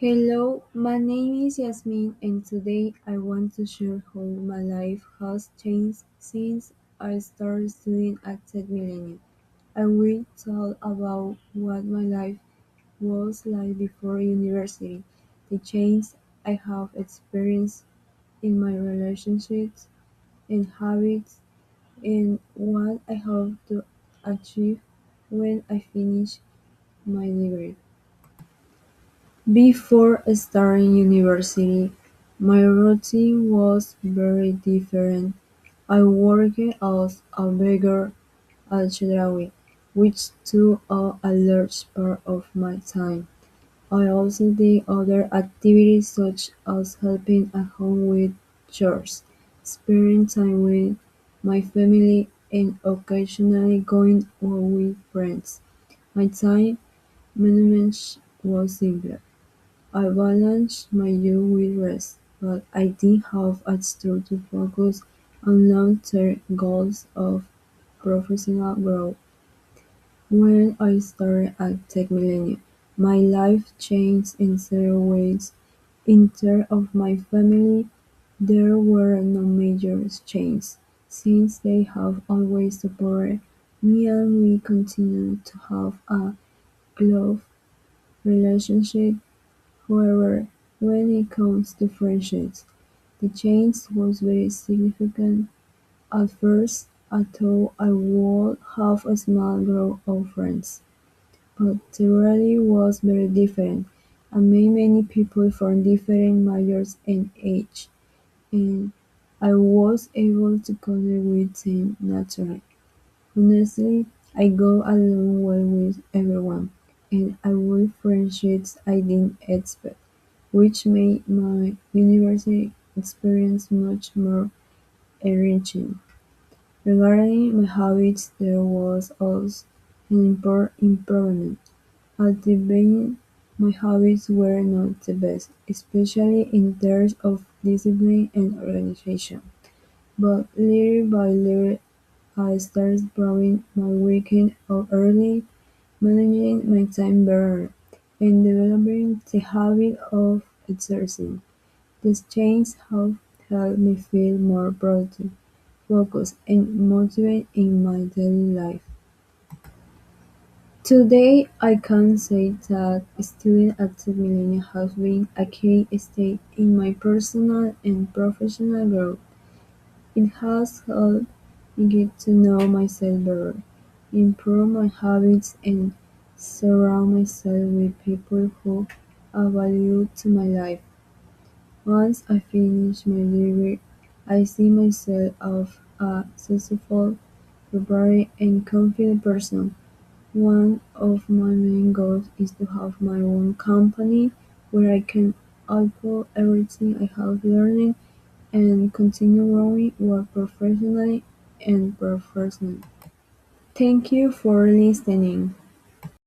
Hello, my name is Yasmin, and today I want to share how my life has changed since I started studying at Tech Millennium. I will talk about what my life was like before university, the changes I have experienced in my relationships and habits, and what I hope to achieve when I finish my degree. Before starting university, my routine was very different. I worked as a beggar at Chedraui, which took a large part of my time. I also did other activities such as helping at home with chores, spending time with my family, and occasionally going out with friends. My time management was simpler. I balanced my youth with rest, but I did have a struggle to focus on long-term goals of professional growth. When I started at Tech Millennium, my life changed in several ways. In terms of my family, there were no major changes, since they have always supported me and we continue to have a close relationship. However, when it comes to friendships, the change was very significant. At first, I thought I would have a small group of friends, but the reality was very different. I met many people from different majors and age, and I was able to connect with them naturally. Honestly, I got along well with everyone, and I built friendships I didn't expect, which made my university experience much more enriching. Regarding my habits, there was also an important improvement. At the beginning, my habits were not the best, especially in terms of discipline and organization. But little by little, I started improving my weekend up early, managing my time better, and developing the habit of exercising. These changes have helped me feel more productive, focused, and motivated in my daily life. Today, I can say that studying at the Millennium has been a key step in my personal and professional growth. It has helped me get to know myself better, improve my habits, and surround myself with people who add value to my life. Once I finish my degree, I see myself as a successful, prepared, and confident person. One of my main goals is to have my own company where I can output everything I have learned and continue growing both professionally and personally. Thank you for listening.